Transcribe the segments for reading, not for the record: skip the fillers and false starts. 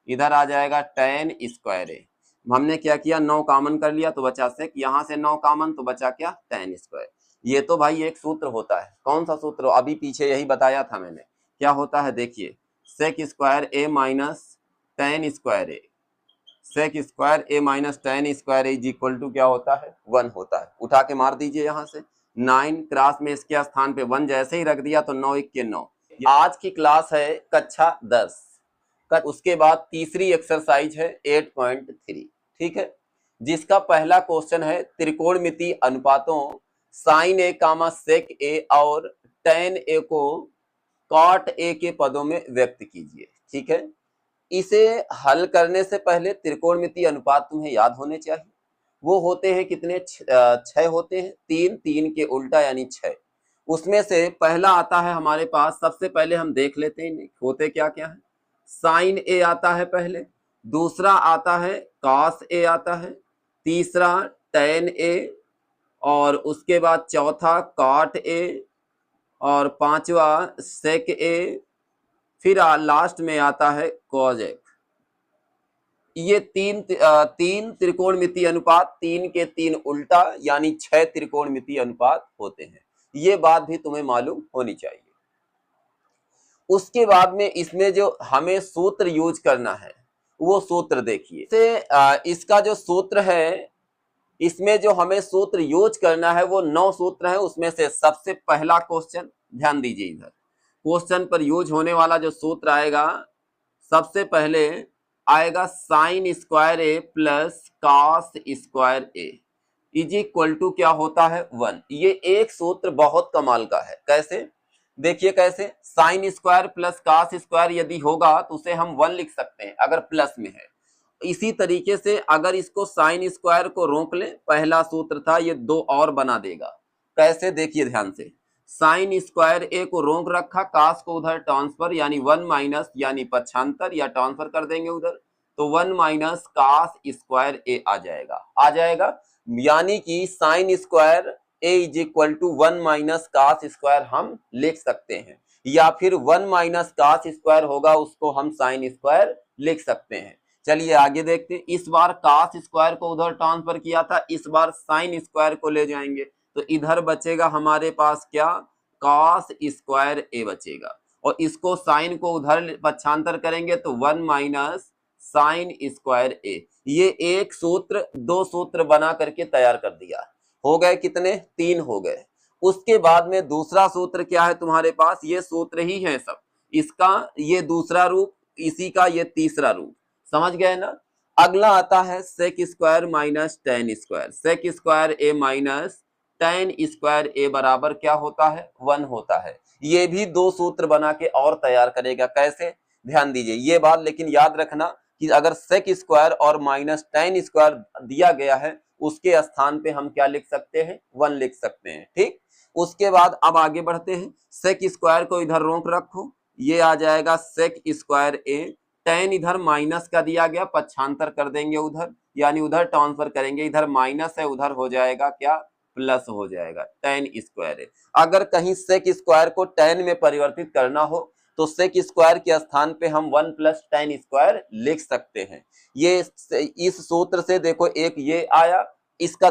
इधर आ जाएगा tan square ए। हमने क्या किया, 9 कॉमन कर लिया तो बचा sec, यहाँ से 9 कॉमन तो बचा क्या, tan स्क्वायर। ये तो भाई एक सूत्र होता है। कौन सा सूत्र, अभी पीछे यही बताया था मैंने। क्या होता है देखिए, sec square A minus tan square A, sec square A minus tan square A is equal to क्या होता है, 1 होता है। उठा के मार दीजिए यहाँ से, 9 क्रॉस में इसके स्थान पे 1 जैसे ही रख दिया तो 9 1 के 9। आज की क्लास है कक्षा 10 का, उसके बाद तीसरी एक्सरसाइज है 8.3, ठीक है, जिसका पहला क्वेश्चन है त्रिकोणमितीय अनुपातों sin a comma sec a और tan a को cot a के पदों में व्यक्त कीजिए। ठीक है, इसे हल करने से पहले त्रिकोणमितीय अनुपात तुम्हें याद होने चाहिए। वो होते हैं कितने, 6 होते हैं, 3 3 के उल्टा यानी 6। उसमें से पहला आता है हमारे पास, सबसे पहले हम देख लेते हैं होते क्या क्या है। साइन ए आता है पहले, दूसरा आता है कॉस ए आता है, तीसरा टेन ए, और उसके बाद चौथा कॉट ए, और पांचवा सेक ए, फिर लास्ट में आता है कॉज ए। ये तीन त्रिकोणमितीय अनुपात, 3 के 3 उल्टा यानी 6 त्रिकोणमितीय अनुपात होते हैं। ये बात भी तुम्हें मालूम होनी चाहिए। उसके बाद में इसमें जो हमें सूत्र यूज करना है वो सूत्र देखिए। इसका जो सूत्र है, इसमें जो हमें सूत्र यूज करना है वो 9 सूत्र है। उसमें से सबसे पहला क्वेश्चन, ध्यान दीजिए, इधर क्वेश्चन पर यूज होने वाला जो सूत्र आएगा, सबसे पहले आएगा sine square A plus cos square A is equal to क्या होता है, 1। ये एक सूत्र बहुत कमाल का है। कैसे, देखिए कैसे, sine square plus cos square यदि होगा तो उसे हम 1 लिख सकते हैं अगर प्लस में है। इसी तरीके से अगर इसको साइन स्क्वायर को रोक ले, पहला सूत्र था, ये 2 और बना देगा। कैसे, देखिए ध्यान से, साइन स्क्वायर ए को रोक रखा, कास को उधर ट्रांसफर यानी 1 माइनस यानी पक्षांतर या ट्रांसफर कर देंगे उधर, तो 1 माइनस कास स्क्वायर ए आ जाएगा। यानी कि sine square A is equal to 1 minus cos square हम लिख सकते हैं, या फिर 1 माइनस कास स्क्वायर होगा उसको हम साइन स्क्वायर लिख सकते हैं। चलिए आगे देखते हैं। इस बार कास स्क्वायर को उधर ट्रांसफर किया था, इस बार साइन स्क्वायर को ले जाएंगे तो इधर बचेगा हमारे पास क्या, कॉस स्क्वायर ए बचेगा, और इसको साइन को उधर पक्षांतर करेंगे तो 1 माइनस साइन स्क्वायर ए। ये एक सूत्र, 2 सूत्र बना करके तैयार कर दिया। हो गए कितने, 3 हो गए। उसके बाद में दूसरा सूत्र क्या है तुम्हारे पास, ये सूत्र ही है सब, इसका ये दूसरा रूप, इसी का ये तीसरा रूप, समझ गए ना। अगला आता है sec square minus tan square. Sec square A minus tan square A बराबर क्या होता है, 1 होता है। ये भी 2 सूत्र बना के और तैयार करेगा। कैसे, ध्यान दीजिए ये बात, लेकिन याद रखना कि अगर सेक स्क्वायर और माइनस टेन स्क्वायर दिया गया है, उसके स्थान पे हम क्या लिख सकते हैं, 1 लिख सकते हैं। ठीक, उसके बाद अब आगे बढ़ते हैं। सेक स्क्वायर को इधर रोक रखो, ये आ जाएगा सेक स्क्वायर ए, टेन इधर माइनस का दिया गया, पक्षांतर कर देंगे उधर, यानी उधर ट्रांसफर करेंगे, इधर माइनस है उधर हो जाएगा क्या, प्लस हो जाएगा, टेन स्क्वायर है। अगर कहीं सेक स्क्वायर को टेन में परिवर्तित करना हो तो सेक स्क्वायर के स्थान पे हम 1 प्लस टेन स्क्वायर लिख सकते हैं। ये इस सूत्र से देखो, एक ये आया, इसका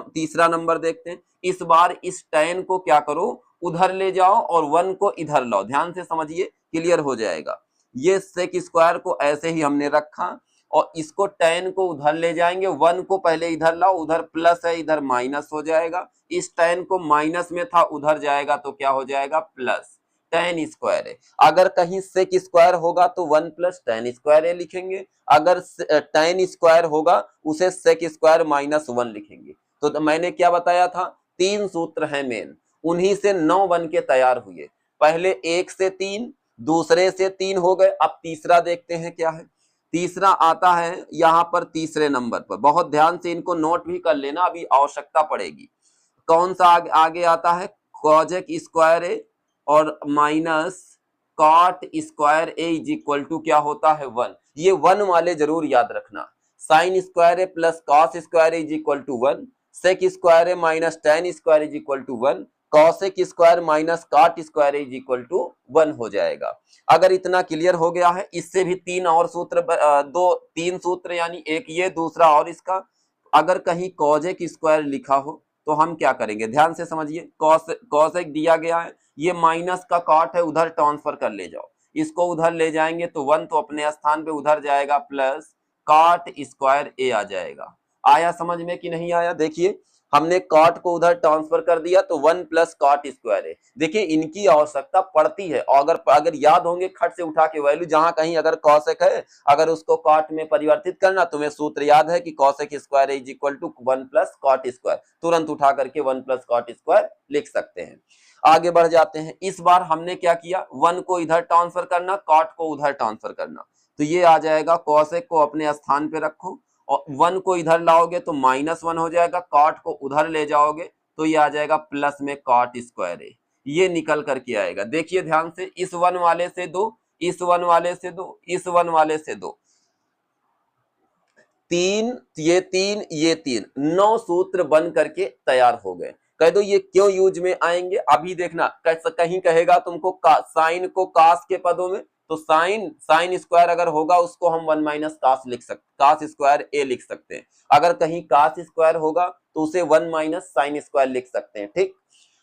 तीसरा नंबर देखते हैं। इस बार इस टेन को क्या करो, उधर ले जाओ और 1 को इधर लाओ, ध्यान से समझिए, क्लियर हो जाएगा। ये सेक स्क्वायर को ऐसे ही हमने रखा और इसको टेन को उधर ले जाएंगे, 1 को पहले इधर लाओ, उधर प्लस है इधर माइनस हो जाएगा, इस टेन को माइनस में था उधर जाएगा तो क्या हो जाएगा, प्लस टेन स्क्वायर है। अगर कहीं सेक स्क्वायर होगा तो 1 प्लस टेन स्क्वायर लिखेंगे, अगर टेन स्क्वायर होगा उसे सेक स्क्वायर माइनस 1 लिखेंगे। तो मैंने क्या बताया था, 3 सूत्र हैं मेन, उन्हीं से 9 बन के तैयार हुए। पहले 1 से 3, दूसरे से 3 हो गए। अब तीसरा देखते हैं क्या है। तीसरा आता है यहाँ पर तीसरे नंबर पर, बहुत ध्यान से इनको नोट भी कर लेना, अभी आवश्यकता पड़ेगी। कौन सा आगे आता है, कॉजेक स्क्वायर ए और minus cot square A is equal to क्या होता है, 1। ये 1 वाले जरूर याद रखना। Sine square A plus cos square is equal to 1, sec square A minus tan square is equal to 1, cosec square minus cot square is equal to 1 हो जाएगा। अगर इतना क्लियर हो गया है, इससे भी तीन और सूत्र, तीन सूत्र, यानी एक ये, दूसरा और इसका। अगर कहीं कॉजेक स्क्वायर लिखा हो तो हम क्या करेंगे, ध्यान से समझिए। कॉसेक दिया गया है, ये माइनस का कॉट है, उधर ट्रांसफर कर ले जाओ, इसको उधर ले जाएंगे तो 1 तो अपने स्थान पे उधर जाएगा, प्लस कॉट स्क्वायर ए आ जाएगा। आया समझ में कि नहीं आया? देखिए हमने कॉट को उधर ट्रांसफर कर दिया तो 1 प्लस कॉट स्क्वायर है। देखिए इनकी आवश्यकता पड़ती है, और अगर याद होंगे खट से उठा के वैल्यू, जहां कहीं अगर कॉसेक है, अगर उसको कॉट में परिवर्तित करना, तुम्हें सूत्र याद है कि cosec square is equal to 1 plus cot square, तुरंत उठा करके 1 प्लस कॉट स्क्वायर लिख सकते हैं। आगे बढ़ जाते हैं। इस बार हमने क्या किया, 1 को इधर ट्रांसफर करना, कॉट को उधर ट्रांसफर करना, तो ये आ जाएगा कॉसेक को अपने स्थान पे रखो, और 1 को इधर लाओगे तो -1 हो जाएगा, कॉट को उधर ले जाओगे तो ये आ जाएगा प्लस में कॉट स्क्वायर है, ये निकल करके आएगा। देखिए ध्यान से, इस 1 वाले से 2, इस 1 वाले से 2, इस 1 वाले से 2, 3, ये 3, ये 3, 9 सूत्र बन करके तैयार हो गए। कह दो ये क्यों यूज में आएंगे, अभी देखना। कहीं कहेगा तुमको साइन को कास के पदों में, तो साइन स्क्वायर अगर होगा उसको हम 1 माइनस कास लिख सकते, कास स्क्वायर ए लिख सकते हैं। अगर कहीं कास स्क्वायर होगा तो उसे 1 माइनस साइन स्क्वायर लिख सकते हैं, ठीक।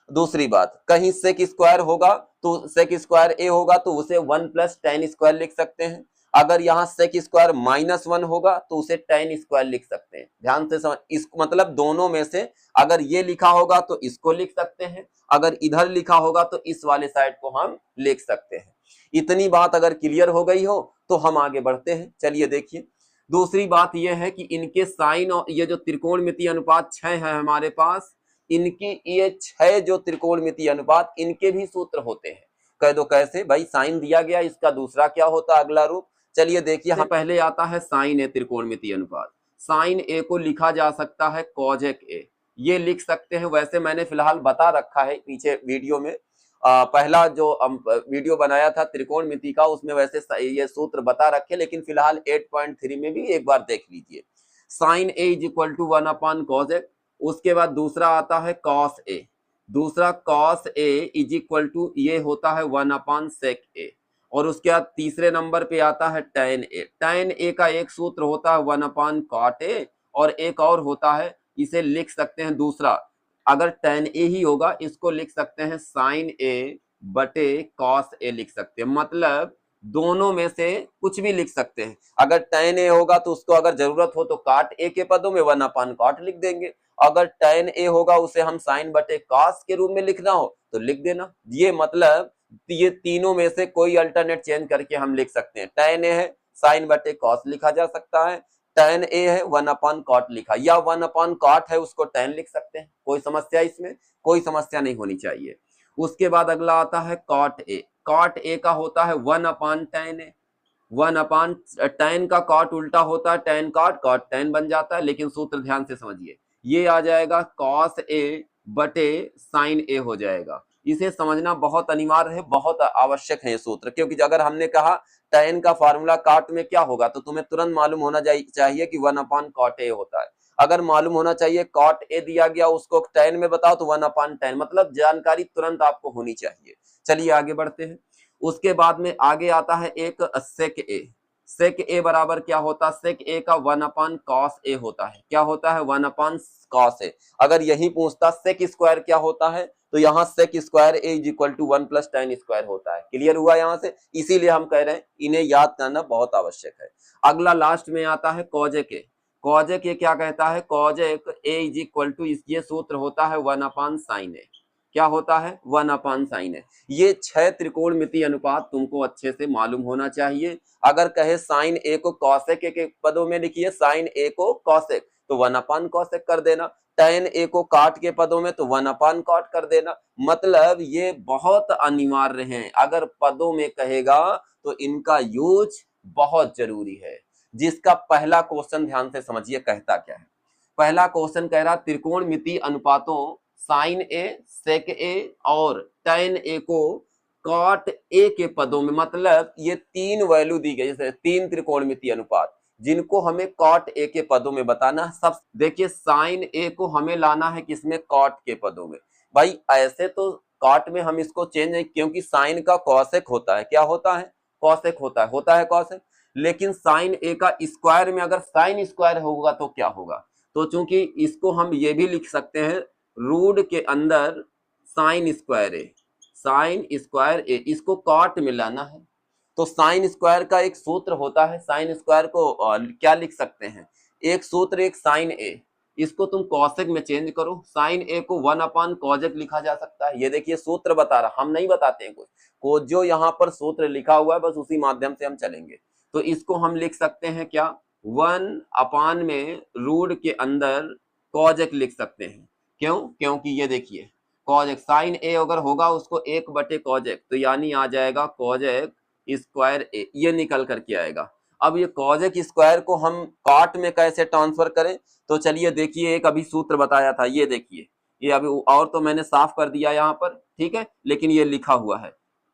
दूसरी बात, कहीं सेक स्क्वायर होगा तो सेक स्क्वायर ए होगा तो उसे 1 प्लस टेन स्क्वायर लिख सकते हैं। अगर यहाँ सेक स्क्वायर -1 होगा तो उसे टेन स्क्वायर लिख सकते हैं। ध्यान से समझ, इसको मतलब दोनों में से अगर ये लिखा होगा तो इसको लिख सकते हैं, अगर इधर लिखा होगा तो इस वाले साइड को हम लिख सकते हैं। इतनी बात अगर क्लियर हो गई हो तो हम आगे बढ़ते हैं। चलिए देखिए, दूसरी बात यह है कि इनके साइन, और ये जो त्रिकोणमितीय अनुपात 6 है हमारे पास, इनकी ये 6 जो त्रिकोणमितीय अनुपात, इनके भी सूत्र होते हैं। कह दो कैसे भाई, साइन दिया गया, इसका दूसरा क्या होता है अगला रूप। चलिए देखिए, हम पहले आता है साइन ए त्रिकोणमितीय अनुपात। साइन ए को लिखा जा सकता है कॉजेक ए, ये लिख सकते हैं। वैसे मैंने फिलहाल बता रखा है पीछे वीडियो में, पहला जो वीडियो बनाया था त्रिकोणमिति का, उसमें वैसे ये सूत्र बता रखे, लेकिन फिलहाल 8.3 में भी एक बार देख लीजिए। Sine A is equal to 1 upon cos A, उसके बाद दूसरा आता है कॉस ए, दूसरा cos A is equal to ये होता है 1 अपॉन सेक ए, और उसके बाद तीसरे नंबर पे आता है tan ए। tan ए का एक सूत्र होता है 1 अपॉन कॉट ए, और एक और होता है, इसे लिख सकते हैं दूसरा, अगर tan ए ही होगा इसको लिख सकते हैं sin ए बटे cos ए लिख सकते हैं। मतलब दोनों में से कुछ भी लिख सकते हैं। अगर tan ए होगा तो उसको अगर जरूरत हो तो cot ए के पदों में 1 अपॉन cot लिख देंगे, अगर tan ए होगा उसे हम sin बटे cos के रूप में लिखना हो तो लिख देना। ये मतलब ये तीनों में से कोई अल्टरनेट चेंज करके हम लिख सकते हैं। tan ए है sin बटे cos लिखा जा सकता है, tan ए है 1 अपॉन कॉट लिखा, या 1 अपॉन कॉट है उसको tan लिख सकते हैं। कोई समस्या, इसमें कोई समस्या नहीं होनी चाहिए। उसके बाद अगला आता है कॉट ए। कॉट ए का होता है 1 अपॉन tan ए, 1 अपॉन tan का कॉट उल्टा होता है tan कॉट, कॉट tan बन जाता है, लेकिन सूत्र ध्यान से समझिए, ये आ जाएगा cos ए बटे sin ए हो जाएगा। इसे समझना बहुत अनिवार्य है, बहुत आवश्यक है ये सूत्र, क्योंकि अगर हमने कहा tan का फार्मूला कॉट में क्या होगा तो तुम्हें तुरंत मालूम होना चाहिए कि 1 अपॉन कॉट ए होता है। अगर मालूम होना चाहिए कॉट ए दिया गया उसको tan में बताओ तो 1 अपॉन tan, मतलब जानकारी तुरंत आपको होनी चाहिए। चलिए आगे बढ़ते हैं। उसके बाद में आगे आता है एक सेक ए। सेक ए बराबर क्या होता है, सेक ए का 1 अपॉन कॉस ए होता है। क्या होता है, 1 अपॉन कॉस ए। अगर यही पूछता सेक स्क्वायर क्या होता है तो यहाँ sec square A is equal to 1 plus tan square होता है। क्लियर हुआ यहाँ से, इसीलिए हम कह रहे हैं इन्हें याद करना बहुत आवश्यक है। अगला लास्ट में आता है कॉजेक ए। कॉजेक ए क्या कहता है, कॉजेक ए इज इक्वल टू, ये सूत्र होता है 1 अपॉन साइन ए। क्या होता है, 1 अपॉन साइन ए। ये 6 त्रिकोणमितीय अनुपात तुमको अच्छे से मालूम होना चाहिए। अगर कहे साइन ए को कॉसेक के पदों में लिखिए, साइन ए को कॉसेक तो 1 अपॉन कॉसेक कर देना, tan ए को काट के पदों में तो 1 अपॉन कॉट कर देना। मतलब ये बहुत अनिवार्य हैं, अगर पदों में कहेगा तो इनका यूज बहुत जरूरी है। जिसका पहला क्वेश्चन ध्यान से समझिए कहता क्या है। पहला क्वेश्चन कह रहा त्रिकोणमितीय अनुपातों साइन ए, सेक ए और tan ए को कॉट ए के पदों में, मतलब ये 3 वैल्यू दी गई, जैसे 3 त्रिकोणमितीय अनुपात जिनको हमें कॉट ए के पदों में बताना। सब देखिए साइन ए को हमें लाना है किसमें, कॉट के पदों में। भाई ऐसे तो कॉट में हम इसको चेंज नहीं, क्योंकि साइन का कॉसेक होता है, क्या होता है, कॉसेक होता है कॉसेक। लेकिन साइन ए का स्क्वायर में अगर साइन स्क्वायर होगा तो क्या होगा, तो चूंकि इसको हम ये भी लिख सकते हैं रूट के अंदर sign square A, sine square ए, इसको कॉट में लाना है। तो साइन स्क्वायर का एक सूत्र होता है, साइन स्क्वायर को क्या लिख सकते हैं, एक सूत्र एक साइन ए, इसको तुम कॉसेक में चेंज करो, साइन ए को 1 कॉजेक लिखा जा सकता है। ये देखिए सूत्र बता रहा, हम नहीं बताते हैं कुछ को, जो यहाँ पर सूत्र लिखा हुआ है बस उसी माध्यम से हम चलेंगे। तो इसको हम लिख सकते हैं क्या, 1 में रूट के अंदर कॉजेक लिख सकते हैं। क्यों, क्योंकि ये देखिए कॉजेक साइन ए अगर होगा उसको 1/कॉजेक, तो यानी आ जाएगा कॉजेक स्क्वायर ए, ये निकल करके आएगा। अब ये कॉजेक स्क्वायर को हम कॉट में कैसे ट्रांसफर करें, तो चलिए देखिए एक अभी सूत्र बताया था, ये देखिए ये अभी और तो मैंने साफ कर दिया यहाँ पर, ठीक है, लेकिन ये लिखा हुआ है,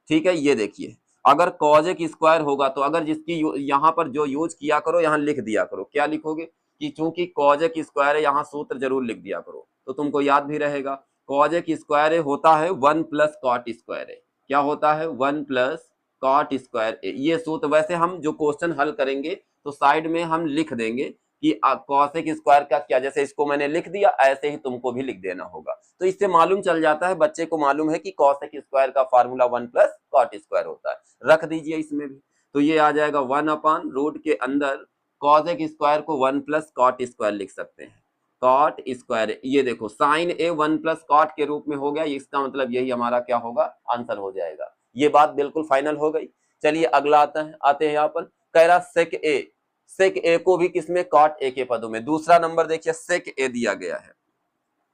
ठीक है। ये देखिए अगर कॉजेक स्क्वायर होगा तो अगर जिसकी यहाँ पर जो यूज किया करो यहाँ लिख दिया करो, क्या लिखोगे कि चूंकि कॉजेक स्क्वायर है यहाँ सूत्र जरूर लिख दिया करो तो तुमको याद भी रहेगा। कॉजेक स्क्वायर होता है 1 + कॉट स्क्वायर है, क्या होता है 1 + कॉट स्क्वायर ए, ये सूत्र। वैसे हम जो क्वेश्चन हल करेंगे तो साइड में हम लिख देंगे कि कॉसेक स्क्वायर का क्या, जैसे इसको मैंने लिख दिया ऐसे ही तुमको भी लिख देना होगा। तो इससे मालूम चल जाता है, बच्चे को मालूम है कि कॉसेक स्क्वायर का फार्मूला 1 + कॉट स्क्वायर होता है, रख दीजिए इसमें भी। तो ये आ जाएगा 1 रूट के अंदर कॉसेक स्क्वायर को 1 + कॉट स्क्वायर लिख सकते हैं, कॉट स्क्वायर। ये देखो साइन ए 1 + कॉट के रूप में हो गया, इसका मतलब यही हमारा क्या होगा, आंसर हो जाएगा। ये बात बिल्कुल फाइनल हो गई। चलिए अगला आते हैं यहाँ पर, कह रहा सेक ए को भी किसमें, कॉट ए के पदों में। दूसरा नंबर देखिए सेक ए दिया गया है,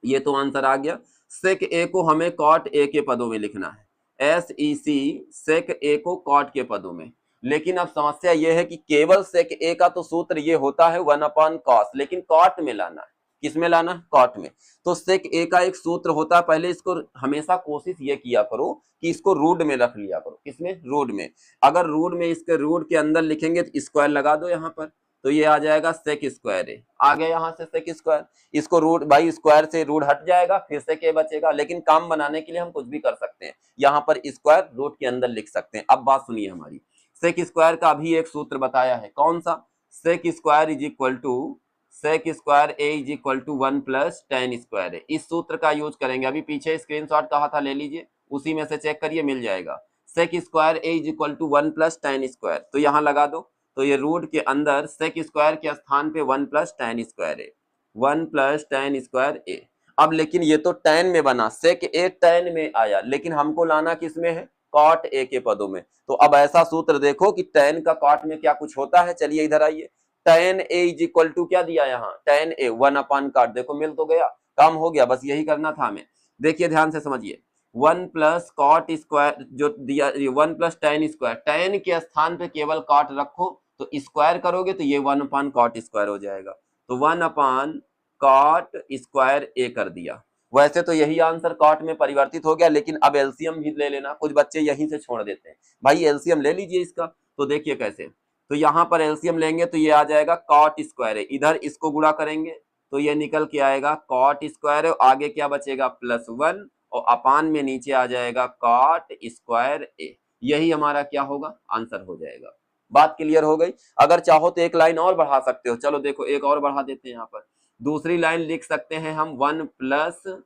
ये तो आंसर आ गया। सेक ए को हमें कॉट ए के पदों में लिखना है, SEC सेक ए को कॉट के पदों में। लेकिन अब समस्या यह है कि केवल सेक ए का तो सूत्र ये होता है 1/cos, लेकिन कॉट में लाना है, किसमें लाना, कॉट में। तो सेक ए का एक सूत्र होता है, पहले इसको हमेशा कोशिश ये किया करो कि इसको रूट में रख लिया करो, किसमें, रूट में। अगर रूट में इसके रूट के अंदर लिखेंगे तो स्क्वायर लगा दो यहाँ पर, तो ये आ जाएगा सेक स्क्वायर ए, आ गया यहाँ से सेक स्क्वायर। इसको रूट, भाई स्क्वायर से रूट हट जाएगा फिर से के बचेगा, लेकिन काम बनाने के लिए हम कुछ भी कर सकते हैं, यहाँ पर स्क्वायर रूट के अंदर लिख सकते हैं। अब बात सुनिए हमारी, सेक स्क्वायर का भी एक सूत्र बताया है, कौन सा, sec square is equal to sec square A is equal to 1 + tan square है। इस सूत्र का यूज करेंगे, अभी पीछे स्क्रीनशॉट कहा था ले लीजिए, उसी में से चेक करिए मिल जाएगा। Sec square A is equal to 1 + tan square, तो यहाँ लगा दो, तो ये रूट के अंदर सेक स्क्वायर के स्थान पे 1 + tan स्क्वायर है, 1 + tan स्क्वायर ए। अब लेकिन ये तो tan में बना, सेक ए tan में आया, लेकिन हमको लाना किस में है, कॉट ए के पदों में। तो अब ऐसा सूत्र देखो कि tan का कॉट में क्या कुछ होता है, चलिए इधर आइए, tan A is equal to क्या दिया यहाँ, tan ए 1/cot, देखो मिल तो गया, काम हो गया, बस यही करना था हमें। देखिए ध्यान से समझिए, 1 + कॉट स्क्वायर जो दिया, 1 + tan स्क्वायर, tan के स्थान पे केवल कॉट रखो तो स्क्वायर करोगे तो ये 1/cot स्क्वायर हो जाएगा, तो 1/cot स्क्वायर ए कर दिया। वैसे तो यही आंसर कॉट में परिवर्तित हो गया, लेकिन अब एलसीएम भी ले लेना, कुछ बच्चे यहीं से छोड़ देते हैं, भाई एलसीएम ले लीजिए इसका। तो देखिए कैसे, तो यहाँ पर एलसीएम लेंगे तो ये आ जाएगा कॉट स्क्वायर है, इधर इसको गुणा करेंगे तो ये निकल के आएगा कॉट स्क्वायर है, आगे क्या बचेगा +1 और अपान में नीचे आ जाएगा कॉट स्क्वायर ए, यही हमारा क्या होगा, आंसर हो जाएगा। बात क्लियर हो गई। अगर चाहो तो एक लाइन और बढ़ा सकते हो, चलो देखो एक और बढ़ा देते हैं, यहाँ पर दूसरी लाइन लिख सकते हैं हम 1 +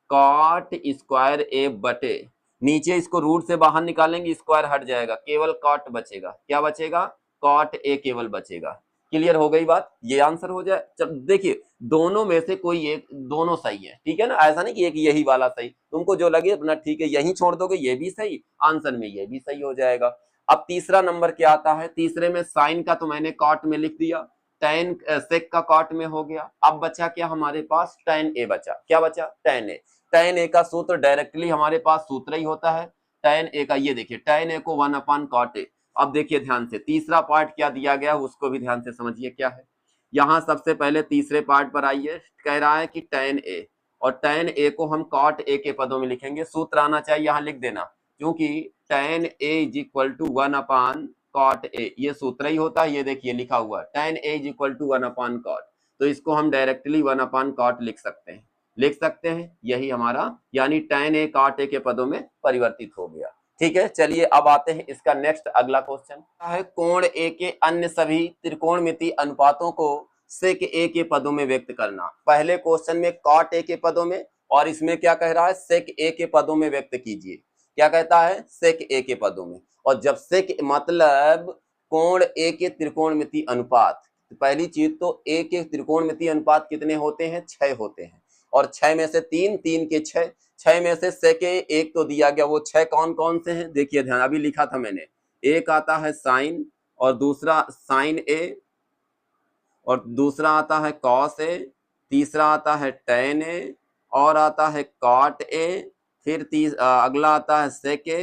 कॉट स्क्वायर ए बटे, नीचे इसको रूट से बाहर निकालेंगे स्क्वायर हट जाएगा, केवल कॉट बचेगा, क्या बचेगा, कॉट ए केवल बचेगा। क्लियर हो गई बात, ये आंसर हो जाए। चल देखिए दोनों में से कोई एक, दोनों सही है, ठीक है ना, ऐसा नहीं कि एक यही वाला सही, तुमको जो लगे अपना ठीक है यही छोड़ दोगे, ये भी सही, आंसर में ये भी सही हो जाएगा। अब तीसरा नंबर क्या आता है, तीसरे में साइन का तो मैंने कॉट में लिख दिया, tan सेक का कॉट में हो गया, अब बचा क्या हमारे पास, tan ए बचा, क्या बचा, tan ए का सूत्र डायरेक्टली हमारे पास सूत्र ही होता है tan ए का, ये देखिए tan ए को 1/cot ए। अब देखिए ध्यान से तीसरा पार्ट क्या दिया गया उसको भी ध्यान से समझिए क्या है। यहाँ सबसे पहले तीसरे पार्ट पर आइए, कह रहा है कि tan ए, और tan ए को हम cot ए के पदों में लिखेंगे, सूत्र आना चाहिए यहाँ लिख देना, क्योंकि tan A is equal to 1/cot A, ये सूत्र ही होता है, ये देखिए लिखा हुआ tan A is equal to 1/cot, तो इसको हम डायरेक्टली 1/cot लिख सकते हैं। लिख सकते हैं, यही हमारा यानी tan a cot a के पदों में परिवर्तित हो गया। ठीक है, चलिए अब आते हैं इसका नेक्स्ट अगला क्वेश्चन है, कोण a के अन्य सभी त्रिकोणमितीय अनुपातों को sec a के पदों में व्यक्त करना। पहले क्वेश्चन में cot a के पदों में, और इसमें क्या कह रहा है, sec a के पदों में व्यक्त कीजिए। क्या कहता है, sec a के पदों में। और जब sec मतलब कोण a के त्रिकोणमितीय अनुपात, तो पहली चीज तो a के त्रिकोणमितीय अनुपात कितने होते हैं, 6 होते हैं, और 6 में से 3, 3 के 6, 6 में से sec a एक तो दिया गया, वो 6 कौन कौन से हैं, देखिए ध्यान, अभी लिखा था मैंने, एक आता है sin, और दूसरा sin a, और दूसरा आता है cos a, तीसरा आता है tan a, और आता है cot a, फिर अगला आता है sec a,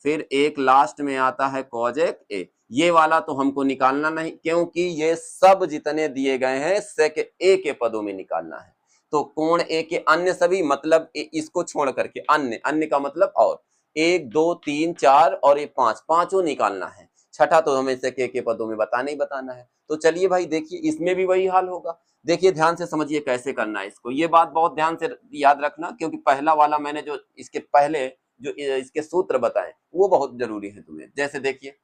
फिर एक लास्ट में आता है cosec a। ये वाला तो हमको निकालना नहीं, क्योंकि ये सब जितने दिए गए हैं sec a के पदों में निकालना है। तो कोण a के अन्य सभी मतलब इसको छोड़ करके अन्य, अन्य का मतलब और, 1 2 3 4 और ये 5, पांचों निकालना है। छठा तो हमें sec a के पदों में बताना ही बताना है। तो चलिए भाई देखिए, इसमें भी वही हाल होगा। देखिए ध्यान से समझिए कैसे करना है इसको, ये बात बहुत ध्यान से याद रखना, क्योंकि पहला वाला मैंने जो इसके पहले जो इसके सूत्र बताए वो बहुत जरूरी है तुम्हें। जैसे देखिए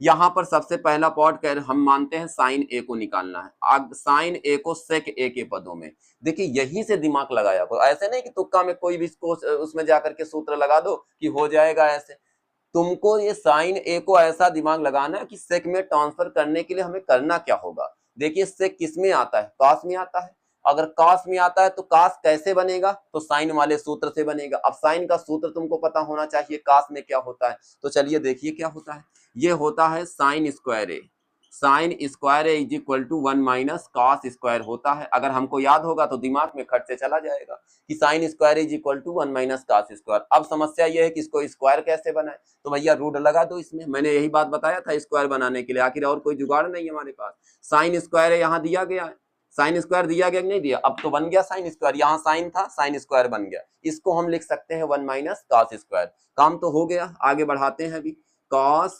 यहाँ पर सबसे पहला पॉइंट कर हम मानते हैं साइन ए को निकालना है, अब साइन ए को सेक ए के पदों में। देखिए यही से दिमाग लगाया करो, ऐसे नहीं कि तुक्का में कोई भी इसको उसमें जाकर के सूत्र लगा दो कि हो जाएगा ऐसे। तुमको ये साइन ए को ऐसा दिमाग लगाना है कि सेक में ट्रांसफर करने के लिए हमें करना क्या होगा। देखिए सेक किस में आता है, कॉस में आता है। अगर कॉस में आता है तो कॉस कैसे बनेगा, तो साइन वाले सूत्र से बनेगा। अब साइन का सूत्र तुमको पता होना चाहिए कॉस में क्या होता है। तो चलिए देखिए क्या होता है, ये होता है sine square A, sine square A is equal to 1 minus cos square होता है। अगर हमको याद होगा तो दिमाग में खट से चला जाएगा कि sine square is equal to 1 minus cos square. अब समस्या ये है कि इसको स्क्वायर कैसे बनाए, तो भैया रूट लगा दो इसमें, मैंने यही बात बताया था स्क्वायर बनाने के लिए, आखिर और कोई जुगाड़ नहीं है हमारे पास। साइन स्क्वायर है यहाँ दिया गया है, साइन स्क्वायर दिया गया कि नहीं दिया, अब तो बन गया साइन स्क्वायर, यहाँ साइन था साइन स्क्वायर बन गया, इसको हम लिख सकते हैं 1 माइनस कॉस स्क्वायर। काम तो हो गया, आगे बढ़ाते हैं अभी। Cos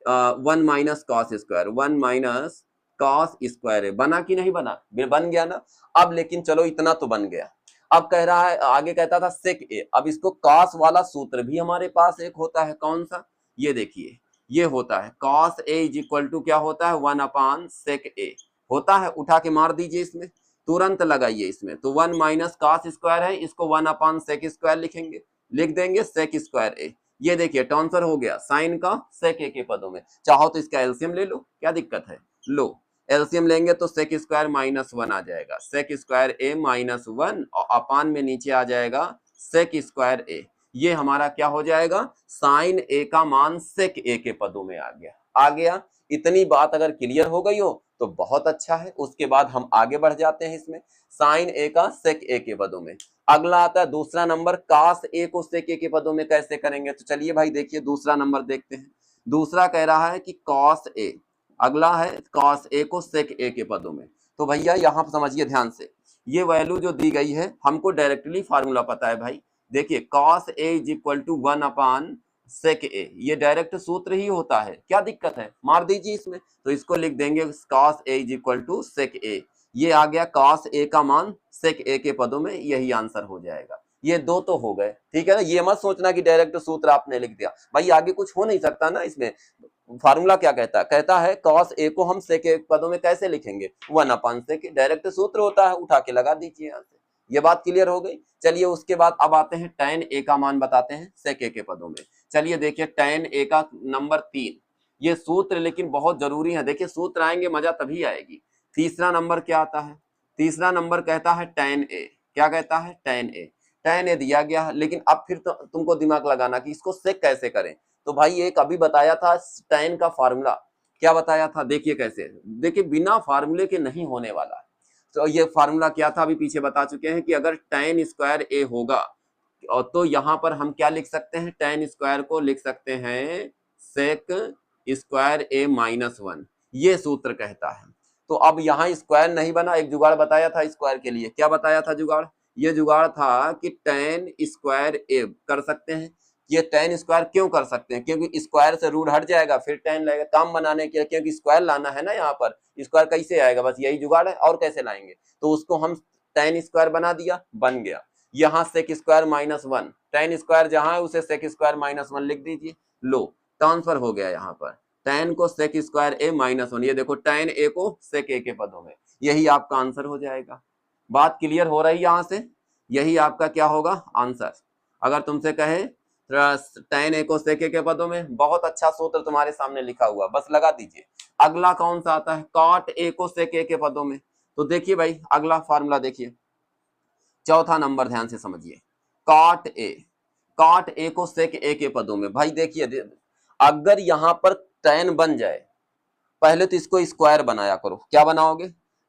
1 minus cos square, 1 minus cos square है, बना कि नहीं बना, बन गया ना। अब लेकिन चलो इतना तो बन गया, अब कह रहा है आगे कहता था सेक ए, अब इसको कॉस वाला सूत्र भी हमारे पास एक होता है, कौन सा, ये देखिए ये होता है cos A is equal to क्या होता है 1 अपान सेक ए होता है। उठा के मार दीजिए इसमें, तुरंत लगाइए इसमें, तो 1 माइनस कॉस स्क्वायर है, इसको 1 अपान सेक स्क्वायर लिखेंगे, लिख देंगे सेक स्क्वायर ए। ये देखिए ट्रांसफर हो गया साइन का सेक ए के पदों में। चाहो तो इसका एलसीएम ले लो, क्या दिक्कत है, लो एलसीएम लेंगे तो सेक स्क्वायर माइनस 1 आ जाएगा, सेक स्क्वायर ए माइनस 1 और अपान में नीचे आ जाएगा सेक स्क्वायर ए। ये हमारा क्या हो जाएगा, साइन ए का मान सेक ए के पदों में आ गया, आ गया। इतनी बात अगर क्लियर हो गई हो तो बहुत अच्छा है। उसके बाद हम आगे बढ़ जाते हैं इसमें, साइन ए का सेक ए के पदों में। अगला आता है दूसरा नंबर, कास ए को सेक ए के पदों में कैसे करेंगे। तो चलिए भाई देखिए दूसरा नंबर देखते हैं। दूसरा कह रहा है कि कॉस ए, अगला है कॉस ए को सेक ए के पदों में। तो भैया यहाँ पर समझिए ध्यान से, ये वैल्यू जो दी गई है हमको डायरेक्टली फार्मूला पता है भाई। देखिए cos A is equal to 1 upon sec A, ये डायरेक्ट सूत्र ही होता है, क्या दिक्कत है, मार दीजिए इसमें। तो इसको लिख देंगे cos A is equal to sec A, ये आ गया कॉस ए का मान सेक ए के पदों में, यही आंसर हो जाएगा। ये दो तो हो गए, ठीक है ना। ये मत सोचना कि डायरेक्ट सूत्र आपने लिख दिया, भाई आगे कुछ हो नहीं सकता ना इसमें। फार्मूला क्या कहता है, कहता है कॉस ए को हम सेक ए पदों में कैसे लिखेंगे, 1 अपान सेक, डायरेक्ट सूत्र होता है, उठा के लगा दीजिए यहाँ से। ये बात क्लियर हो गई। चलिए उसके बाद अब आते हैं tan ए का मान बताते हैं सेक ए के पदों में। चलिए देखिए tan ए का नंबर 3, ये सूत्र लेकिन बहुत जरूरी है, देखिए सूत्र आएंगे मजा तभी आएगी। तीसरा नंबर क्या आता है, तीसरा नंबर कहता है tan ए, क्या कहता है tan ए, tan ए दिया गया है, लेकिन अब फिर तो तुमको दिमाग लगाना कि इसको सेक कैसे करें। तो भाई एक अभी बताया था tan का फार्मूला, क्या बताया था, देखिए कैसे, देखिए बिना फार्मूले के नहीं होने वाला। तो ये फार्मूला क्या था अभी पीछे बता चुके हैं कि अगर tan स्क्वायर ए होगा और तो यहाँ पर हम क्या लिख सकते हैं, tan स्क्वायर को लिख सकते हैं सेक स्क्वायर ए माइनस 1, ये सूत्र कहता है। तो अब यहाँ स्क्वायर नहीं बना, एक जुगाड़ बताया था स्क्वायर के लिए, क्या बताया था जुगाड़, ये जुगाड़ था कि tan स्क्वायर ए कर सकते हैं। ये tan स्क्वायर क्यों कर सकते हैं, क्योंकि स्क्वायर से रूट हट जाएगा फिर tan लगेगा, काम बनाने के लिए, क्योंकि स्क्वायर लाना है ना यहाँ पर, स्क्वायर कैसे आएगा, बस यही जुगाड़ है, और कैसे लाएंगे। तो उसको हम tan स्क्वायर बना दिया, बन गया। यहाँ sec square minus one, tan square जहां है उसे सेक स्क्वायर माइनस वन लिख दीजिए। लो ट्रांसफर हो गया यहाँ पर, टेन को सेक स्क्वायर ए माइनस वन, ये देखो टेन ए को सेक ए के पदों में, यही आपका आंसर हो जाएगा। बात क्लियर हो रही है यहां से, यही आपका क्या होगा आंसर। अगर तुमसे कहे टेन ए को सेक ए के पदों में, बहुत अच्छा सूत्र तुम्हारे सामने लिखा हुआ, बस लगा दीजिए। अगला कौन सा आता है, कॉट ए को सेक ए के पदों में। तो देखिए भाई अगला फार्मूला देखिए, चौथा नंबर ध्यान से समझिए, कॉट ए को सेक ए के पदों में। भाई देखिए अगर यहां पर टेन बन जाए, पहले तो इसको स्क्वायर बनाया करो, क्या बनाओगे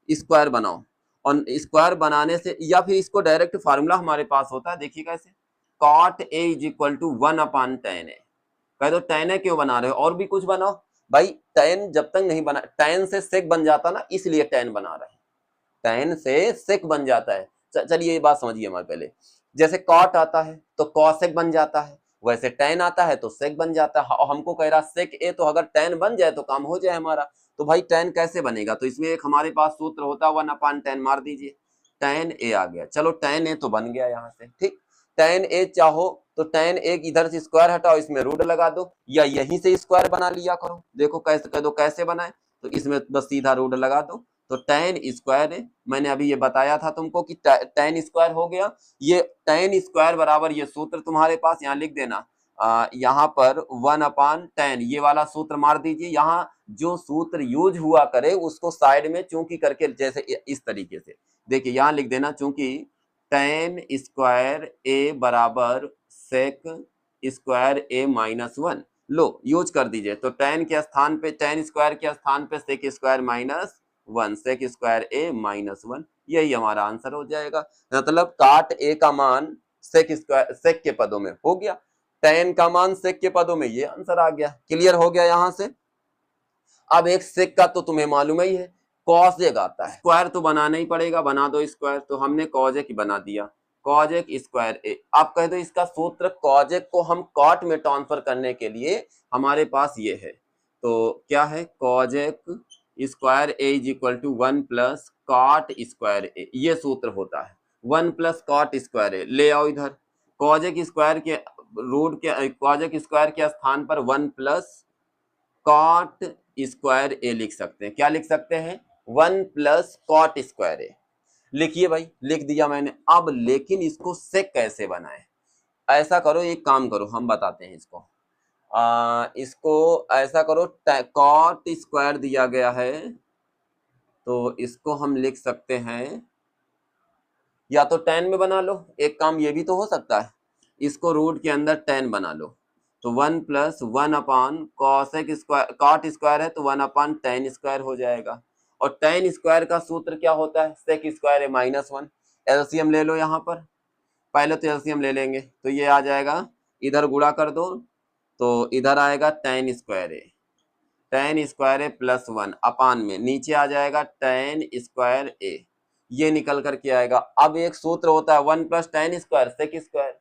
स्क्वायर बनाओ, और स्क्वायर बनाने से या फिर इसको डायरेक्ट फार्मूला हमारे पास होता है, देखिए कैसे, cot A is equal to one upon tan A. कह दो टेन ए क्यों बना रहे हो, और भी कुछ बनाओ। भाई टेन जब तक नहीं बना, टेन से सेक बन जाता ना, इसलिए टेन बना रहे हैं, टेन से सेक बन जाता है। चलिए ये बात समझिए हमारे पहले, जैसे कॉट आता है तो कॉसेक बन जाता है, वैसे टेन आता है तो सेक बन जाता है। और हमको कह रहा सेक ए, तो अगर टेन बन जाए तो काम हो जाए हमारा। तो भाई टेन कैसे बनेगा, तो इसमें एक हमारे पास सूत्र होता है वन अपॉन टेन, मार दीजिए, टेन ए आ गया। चलो टेन ए तो बन गया यहाँ से, ठीक। टेन ए चाहो तो टेन ए इधर से स्क्वायर हटाओ, इसमें रूट लगा दो, या यहीं से स्क्वायर बना लिया करो। देखो कैसे, कह दो कैसे बनाए, तो इसमें बस सीधा रूट लगा दो, तो टेन स्क्वायर है, मैंने अभी ये बताया था तुमको कि टेन स्क्वायर हो गया। ये टेन स्क्वायर बराबर ये सूत्र तुम्हारे पास यहाँ लिख देना, यहाँ पर वन अपॉन टेन, ये वाला सूत्र मार दीजिए। यहाँ जो सूत्र यूज हुआ करे उसको साइड में चूंकि करके, जैसे इस तरीके से देखिए यहाँ लिख देना, चूंकि टेन स्क्वायर ए बराबर सेक square A minus one. Low use कर दीजिए, तो टेन के स्थान पे, टेन स्क्वायर के स्थान पे sec square minus one, sec square A minus one, यही हमारा आंसर हो जाएगा। मतलब काट ए का मान सेक स्क्वायर, सेक के पदों में हो गया, टेन का मान सेक के पदों में, ये आंसर आ गया। क्लियर हो गया यहां से। अब एक सेक का तो तुम्हें मालूम ही है, कॉजेक आता है, स्क्वायर तो बनाना ही पड़ेगा, बना दो स्क्वायर, तो हमने कॉजेक बना दिया, कॉजेक स्क्वायर ए। आप कह दो इसका सूत्र, कॉजेक को हम कॉट में ट्रांसफर करने के लिए हमारे पास ये है, तो क्या है, cosec square A is equal to one plus cot square A, ये सूत्र होता है, one plus cot square A. ले आओ इधर, कॉजेक स्क्वायर के रूट के, कॉजेक स्क्वायर के स्थान पर वन प्लस कॉट स्क्वायर ए लिख सकते हैं। क्या लिख सकते हैं, वन प्लस कॉट स्क्वायर ए। लिखिए भाई, लिख दिया मैंने। अब लेकिन इसको सेक कैसे बनाए, ऐसा करो, एक काम करो, हम बताते हैं इसको। इसको ऐसा करो, कॉट स्क्वायर दिया गया है, तो इसको हम लिख सकते हैं, या तो टेन में बना लो, एक काम ये भी तो हो सकता है, इसको रूट के अंदर टेन बना लो, तो one plus one upon cosec square, cot square है तो वन अपॉन टेन स्क्वायर हो जाएगा। और टेन स्क्वायर का सूत्र क्या होता है, सेक स्क्वायर है माइनस वन। एलसीएम ले लो यहाँ पर, पहले तो एलसीएम ले लेंगे, तो ये आ जाएगा, इधर गुणा कर दो, तो इधर आएगा टेन स्क्वायर है, tan square A plus one upon में नीचे आ जाएगा टेन स्क्वायर ए, ये निकल करके आएगा। अब एक सूत्र होता है one plus tan square sec square,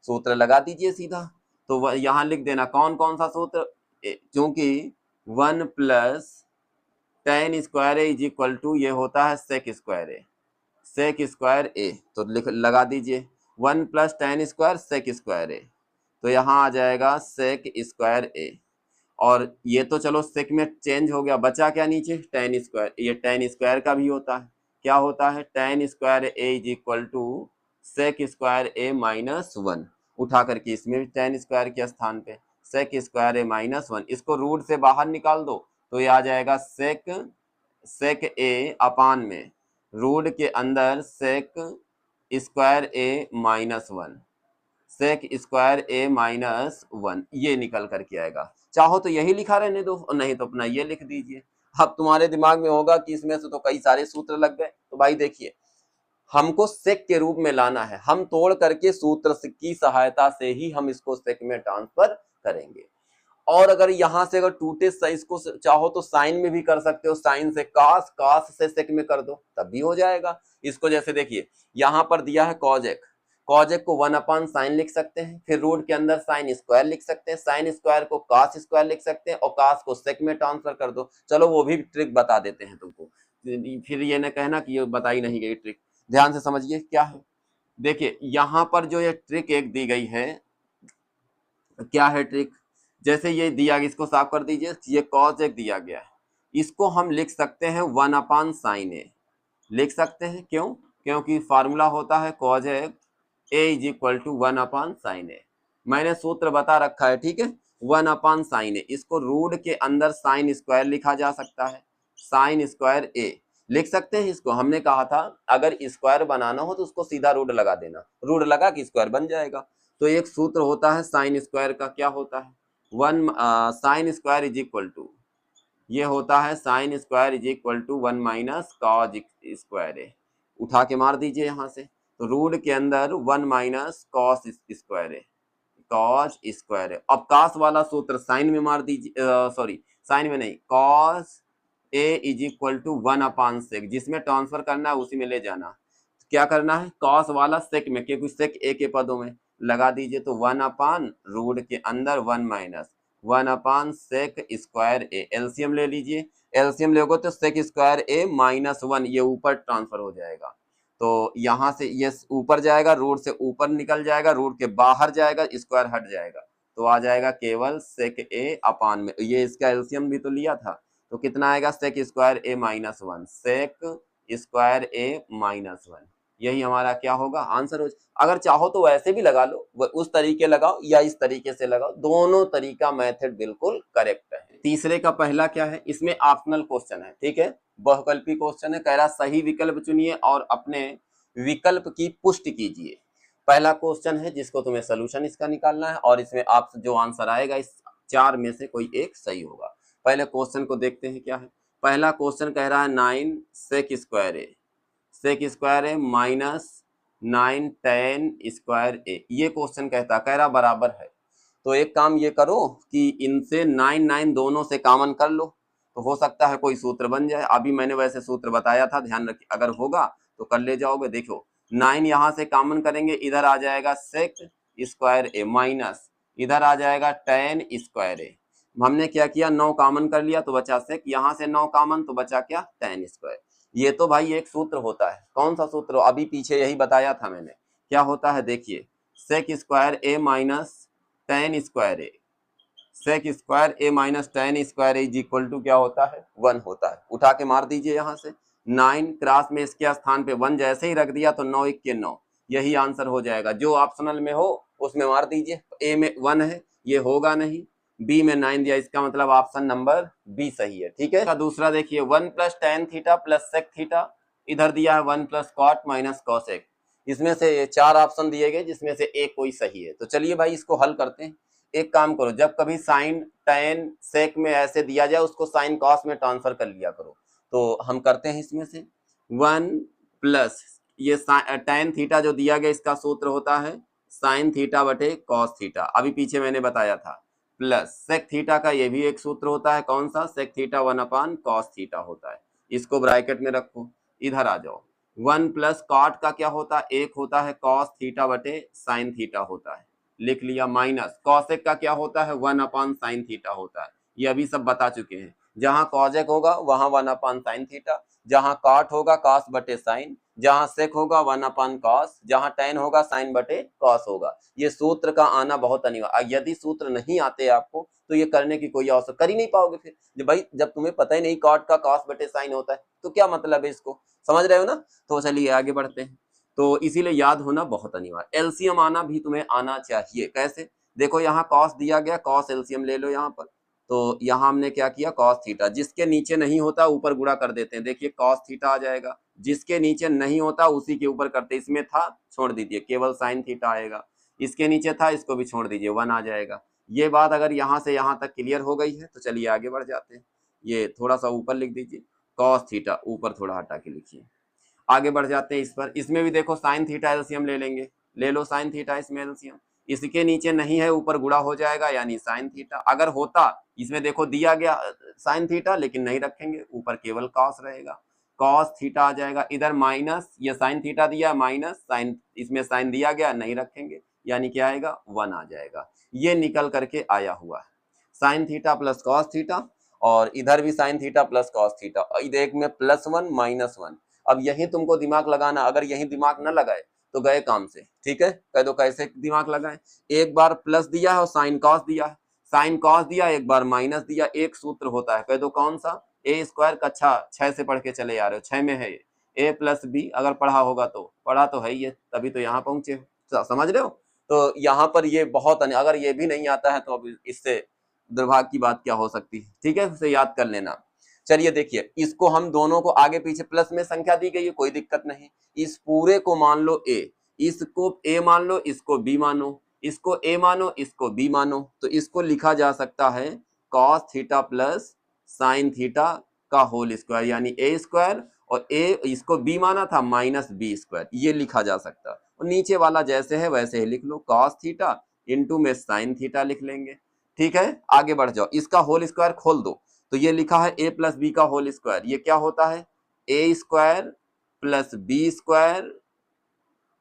सूत्र लगा दीजिए सीधा, तो यहाँ लिख देना कौन कौन सा सूत्र, क्योंकि one plus tan square A is equal to ये होता है sec square A, sec square A, तो लिख लगा दीजिए one plus tan square sec square A, तो यहाँ आ जाएगा सेक स्क्वायर ए। और ये तो चलो सेक में चेंज हो गया, बचा क्या नीचे, टेन स्क्वायर, ये टेन स्क्वायर का भी होता है, क्या होता है, tan square A is equal to sec square A minus one, उठा करके इसमें भी टेन स्क्वायर के स्थान पे sec square A minus one, इसको रूट से बाहर निकाल दो, तो ये आ जाएगा सेक ए अपान में रूट के अंदर सेक square A minus one, sec square A minus one, ये निकल करके आएगा। चाहो तो यही लिखा रहने दो, और नहीं तो अपना ये लिख दीजिए। अब तुम्हारे दिमाग में होगा कि इसमें से तो कई सारे सूत्र लग गए, तो भाई देखिए हमको सेक के रूप में लाना है, हम तोड़ करके सूत्र की सहायता से ही हम इसको सेक में ट्रांसफर करेंगे। और अगर यहाँ से अगर टूटे इसको चाहो तो साइन में भी कर सकते हो, साइन से कास, कास से सेक में कर दो तब भी हो जाएगा। इसको जैसे देखिए यहाँ पर दिया है कॉजेक, कॉजेक को वन अपॉन साइन लिख सकते हैं, फिर रूट के अंदर साइन स्क्वायर लिख सकते हैं, साइन स्क्वायर को कास स्क्वायर लिख सकते हैं, और कास को सेक में ट्रांसफर कर दो। चलो वो भी ट्रिक बता देते हैं तुमको, फिर ये न कहना कि ये बताई नहीं गई ट्रिक, ध्यान से समझिए क्या है। देखिए यहाँ पर जो ये ट्रिक एक दी गई है, क्या है ट्रिक, जैसे ये दिया गया, इसको साफ कर दीजिए, ये कॉस एक दिया गया है, इसको हम लिख सकते हैं 1/sin a, लिख सकते हैं, क्यों, क्योंकि फार्मूला होता है cos A is equal to 1/sin a। मैंने सूत्र बता रखा है, ठीक है, 1/sin a, इसको रूट के अंदर साइन स्क्वायर लिखा जा सकता है, साइन स्क्वायर ए लिख सकते हैं इसको। हमने कहा था अगर स्क्वायर बनाना हो तो उसको सीधा रूट लगा देना, रूट लगा कि स्क्वायर बन जाएगा। तो एक सूत्र होता है साइन स्क्वायर का, क्या होता है, sine square is equal to, ये होता है sine square is equal to 1 minus cos square A. उठा के मार दीजिए यहाँ से, तो रूट के अंदर 1 माइनस कॉस स्क्वायर ए, कॉस स्क्वायर ए। अब कॉस वाला सूत्र साइन में मार दीजिए, सॉरी साइन में नहीं, cos A is equal to 1/sec, जिसमें ट्रांसफर करना है उसी में ले जाना। क्या करना है, कॉस वाला सेक में, क्योंकि सेक ए के पदों में लगा दीजिए, तो 1/रूट के अंदर 1 माइनस 1/sec स्क्वायर ए। एलसीएम ले लीजिए, एलसीएम लोगे तो सेक स्क्वायर ए -1 ये ऊपर ट्रांसफर हो जाएगा, तो यहाँ से ये ऊपर जाएगा, रूट से ऊपर निकल जाएगा, रूट के बाहर जाएगा, स्क्वायर हट जाएगा, तो आ जाएगा केवल सेक ए अपान में, ये इसका एलसीएम भी तो लिया था, तो कितना आएगा, सेक स्क्वायर ए -1, सेक स्क्वायर ए -1, यही हमारा क्या होगा आंसर हो। अगर चाहो तो वैसे भी लगा लो, उस तरीके लगाओ या इस तरीके से लगाओ, दोनों तरीका मेथड बिल्कुल करेक्ट है। तीसरे का पहला क्या है, इसमें ऑप्शनल क्वेश्चन है, ठीक है, बहुकल्पी क्वेश्चन है, कह रहा सही विकल्प चुनिए और अपने विकल्प की पुष्टि कीजिए। पहला क्वेश्चन है जिसको तुम्हें सोल्यूशन इसका निकालना है, और इसमें आप जो आंसर आएगा इस चार में से कोई एक सही होगा। पहले क्वेश्चन को देखते हैं क्या है। पहला क्वेश्चन कह रहा है 9 सेक square A, sec square A -9 tan square A, ये क्वेश्चन कहता, कह रहा बराबर है। तो एक काम ये करो कि इनसे 9 दोनों से कॉमन कर लो, तो हो सकता है कोई सूत्र बन जाए। अभी मैंने वैसे सूत्र बताया था, ध्यान रखिए, अगर होगा तो कर ले जाओगे। देखो 9 यहाँ से कॉमन करेंगे, इधर आ जाएगा सेक स्क्वायर ए माइनस, इधर आ जाएगा tan स्क्वायर ए। हमने क्या किया, 9 कॉमन कर लिया तो बचा सेक, यहाँ से 9 कॉमन तो बचा क्या, tan स्क्वायर। ये तो भाई एक सूत्र होता है, कौन सा सूत्र, अभी पीछे यही बताया था मैंने, क्या होता है देखिए, sec square A minus tan square A, sec square A minus tan square is equal to क्या होता है, 1 होता है। उठा के मार दीजिए यहाँ से, 9 क्रॉस में इसके स्थान पे 1 जैसे ही रख दिया तो 9 1 के 9, यही आंसर हो जाएगा। जो ऑप्शनल में हो उसमें मार दीजिए, ए में 1 है, ये होगा नहीं, बी में 9 दिया, इसका मतलब ऑप्शन नंबर बी सही है, ठीक है। दूसरा देखिए 1 + tan थीटा + sec थीटा, इधर दिया है 1 + cot - cosec, इसमें से 4 ऑप्शन दिए गए जिसमें से एक कोई सही है। तो चलिए भाई इसको हल करते हैं। एक काम करो, जब कभी साइन tan sec में ऐसे दिया जाए उसको साइन cos में ट्रांसफर कर लिया करो। तो हम करते हैं इसमें से 1 प्लस ये tan थीटा जो दिया गया इसका सूत्र होता है साइन थीटा बटे कॉस थीटा, अभी पीछे मैंने बताया था, प्लस सेक थीटा का ये भी एक सूत्र होता है, कौन सा, सेक थीटा 1/cos थीटा होता है, इसको ब्रैकेट में रखो। इधर आ जाओ, 1 + cot का क्या होता है, एक होता है cos थीटा बटे साइन थीटा होता है, लिख लिया, माइनस कॉसेक का क्या होता है 1/sin थीटा होता है, ये अभी सब बता चुके हैं। जहां कॉजेक होगा वहां 1/sin थीटा, जहां cot होगा cos बटे साइन, जहां सेक होगा 1/cos, जहां tan होगा साइन बटे cos होगा। ये सूत्र का आना बहुत अनिवार्य, यदि सूत्र नहीं आते आपको तो ये करने की कोई आवश्यकता, कर ही नहीं पाओगे फिर, जब भाई जब तुम्हें पता ही नहीं cot का cos बटे साइन होता है तो क्या मतलब है, इसको समझ रहे हो ना। तो चलिए आगे बढ़ते हैं। तो इसीलिए याद होना बहुत अनिवार्य, एलसीएम आना भी तुम्हें आना चाहिए। कैसे, देखो यहाँ cos दिया गया, cos एलसीएम ले लो यहाँ पर, तो यहाँ हमने क्या किया, cos थीटा, जिसके नीचे नहीं होता ऊपर गुणा कर देते हैं, देखिए cos थीटा आ जाएगा, जिसके नीचे नहीं होता उसी के ऊपर करते, इसमें था छोड़ दीजिए, केवल साइन थीटा आएगा, इसके नीचे था इसको भी छोड़ दीजिए, 1 आ जाएगा। ये बात अगर यहाँ से यहाँ तक क्लियर हो गई है तो चलिए आगे बढ़ जाते हैं। ये थोड़ा सा ऊपर लिख दीजिए, cos थीटा ऊपर थोड़ा हटा के लिखिए। आगे बढ़ जाते हैं इस पर, इसमें भी देखो साइन थीटा एलसीएम ले लेंगे, ले लो साइन थीटा इसमें एलसीएम, इसके नीचे नहीं है ऊपर गुणा हो जाएगा यानी साइन थीटा, अगर होता इसमें देखो दिया गया साइन थीटा लेकिन नहीं रखेंगे, ऊपर केवल कॉस रहेगा, कॉस थीटा आ जाएगा, इधर माइनस ये साइन थीटा दिया माइनस साइन, इसमें साइन दिया गया नहीं रखेंगे यानी क्या आएगा 1 आ जाएगा। ये निकल करके आया हुआ है sine theta plus cos theta, और इधर भी sine theta plus cos theta, इधर एक में +1 - 1। अब यही तुमको दिमाग लगाना, अगर यही दिमाग न लगाए तो गए काम से। ठीक है, कह दो कैसे दिमाग लगाएं। एक बार प्लस दिया है और साइन कॉस दिया है, साइन कॉस दिया, एक बार माइनस दिया, एक सूत्र होता है, कह दो कौन सा, ए स्क्वायर। कक्षा 6 से पढ़ के चले आ रहे हो, 6 में है ये, ए प्लस बी। अगर पढ़ा होगा तो पढ़ा तो है ही है, तभी तो यहाँ पहुंचे हो, समझ रहे हो। तो यहाँ पर ये बहुत, अगर ये भी नहीं आता है तो अब इससे दुर्भाग्य की बात क्या हो सकती है। ठीक है, इसे याद कर लेना। चलिए देखिए, इसको हम दोनों को आगे पीछे प्लस में संख्या दी गई है, कोई दिक्कत नहीं। इस पूरे को मान लो ए, इसको ए मान लो, इसको बी मानो, इसको ए मानो, इसको बी मानो। तो इसको लिखा जा सकता है cos theta plus sine theta का होल स्क्वायर, यानी ए स्क्वायर, और ए इसको बी माना था माइनस बी स्क्वायर, ये लिखा जा सकता है। और नीचे वाला जैसे है वैसे ही लिख लो, कॉस थीटा इंटू में साइन थीटा लिख लेंगे। ठीक है, आगे बढ़ जाओ, इसका होल स्क्वायर खोल दो, तो ये लिखा है ए प्लस बी का होल स्क्वायर, ये क्या होता है, A square plus B square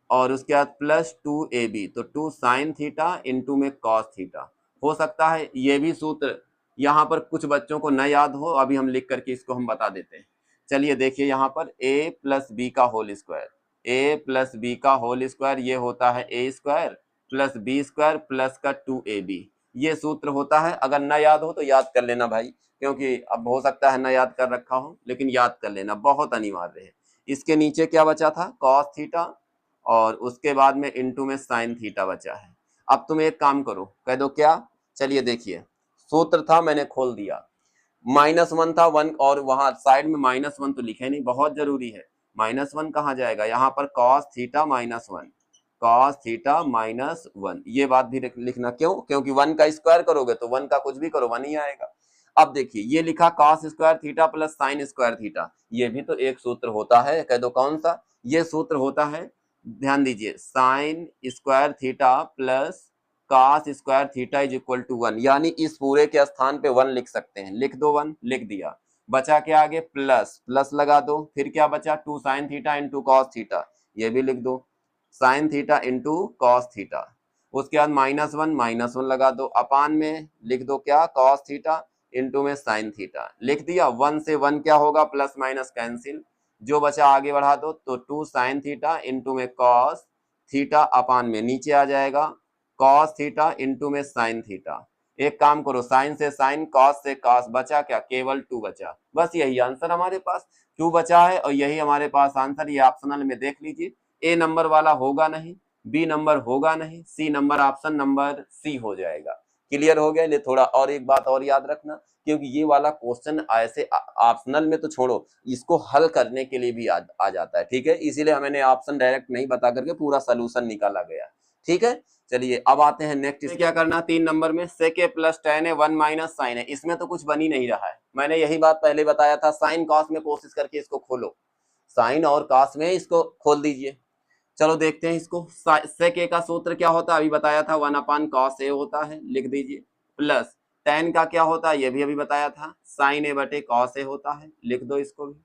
और उसके बाद प्लस 2ab, तो 2 साइन थीटा इंटू में कॉस थीटा। हो सकता है ये भी सूत्र यहाँ पर कुछ बच्चों को न याद हो, अभी हम लिख करके इसको हम बता देते हैं। चलिए देखिए, यहाँ पर a प्लस बी का whole square, a plus B का होल स्क्वायर ये होता है A square plus B square plus का 2ab, ये सूत्र होता है। अगर न याद हो तो याद कर लेना भाई, क्योंकि अब हो सकता है न याद कर रखा हो, लेकिन याद कर लेना, बहुत अनिवार्य है। इसके नीचे क्या बचा था, कॉस थीटा, और उसके बाद में इंटू में साइन थीटा बचा है। अब तुम एक काम करो, कह दो क्या, चलिए देखिए, सूत्र था मैंने खोल दिया, -1 था, 1 और वहां साइड में -1 तो लिखे नहीं, बहुत जरूरी है। -1 कहाँ जाएगा, यहाँ पर कॉस थीटा -1, कॉस थीटा -1, ये बात भी लिखना। क्यों, क्योंकि 1 का स्क्वायर करोगे तो 1 का कुछ भी करो 1 ही आएगा। अब देखिए, ये लिखा cos square theta plus sign square theta, ये भी तो एक सूत्र होता है, कह दो कौन सा, ये सूत्र होता है, ध्यान दीजिए, sine square theta plus cos square theta is equal to 1, यानी इस पूरे के स्थान पे 1 लिख सकते हैं, लिख दो 1, लिख दिया, बचा के आगे प्लस, प्लस लगा दो, फिर क्या बचा, 2 sine theta into cos theta, ये भी लिख दो, sine theta into cos theta, उसके बाद -1 लगा दो, अपान में लिख दो क्या, कॉस थीटा इंटू में साइन थीटा, लिख दिया। 1 से 1 क्या होगा, प्लस माइनस कैंसिल, जो बचा आगे बढ़ा दो, तो 2 साइन थीटा इंटू में कॉस थीटा, अपान में नीचे आ जाएगा कॉस थीटा इंटू में साइन थीटा। एक काम करो, साइन से साइन, कॉस से कॉस, बचा क्या, केवल 2 बचा, बस यही आंसर हमारे पास 2 बचा है, और यही हमारे पास आंसर। ये ऑप्शनल में देख लीजिए, ए नंबर वाला होगा नहीं, बी नंबर होगा नहीं, C number, option number C हो जाएगा। क्लियर हो गया। ले थोड़ा और एक बात और याद रखना, क्योंकि ये वाला क्वेश्चन ऐसे ऑप्शनल में तो छोड़ो, इसको हल करने के लिए भी आ जाता है। ठीक है, इसीलिए मैंने ऑप्शन डायरेक्ट नहीं बता करके पूरा सोल्यूशन निकाला गया। ठीक है, चलिए अब आते हैं नेक्स्ट। इसमें क्या करना, 3 नंबर में सेक ए प्लस टेन है 1 माइनस साइन है, इसमें तो कुछ बन ही नहीं रहा है, मैंने यही बात पहले बताया था। साइन कॉस में कोशिश करके इसको खोलो, साइन और कॉस में इसको खोल दीजिए। चलो देखते हैं इसको। सेक ए का सूत्र क्या होता है, अभी बताया था, 1 कॉस ए होता है, लिख दीजिए, प्लस टेन का क्या होता है, ये भी अभी बताया था, साइन ए बटे कॉस ए होता है, लिख दो इसको भी।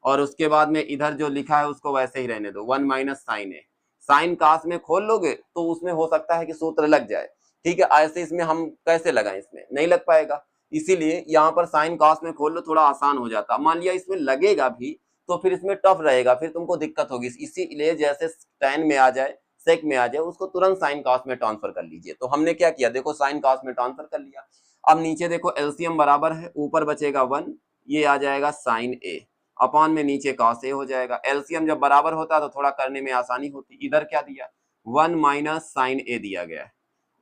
और उसके बाद में इधर जो लिखा है उसको वैसे ही रहने दो, 1 माइनस साइन ए। साइन कास में खोल लोगे तो उसमें हो सकता है कि सूत्र लग जाए। ठीक है, ऐसे इसमें हम कैसे लगाएं, इसमें नहीं लग पाएगा, इसीलिए यहाँ पर साइन कास में खोल लो, थोड़ा आसान हो जाता। मान लिया इसमें लगेगा भी तो फिर इसमें टफ रहेगा, फिर तुमको दिक्कत होगी, इसीलिए जैसे टेन में आ जाए, सेक में आ जाए, उसको तुरंत साइन कास में ट्रांसफर कर लीजिए। तो हमने क्या किया, देखो साइन कास में ट्रांसफर कर लिया। अब नीचे देखो एलसीएम बराबर है, ऊपर बचेगा 1, ये आ जाएगा साइन ए, अपॉन में नीचे कॉस ए हो जाएगा। एलसीएम जब बराबर होता है तो थोड़ा करने में आसानी होती। इधर क्या दिया, 1 माइनस साइन ए दिया गया है।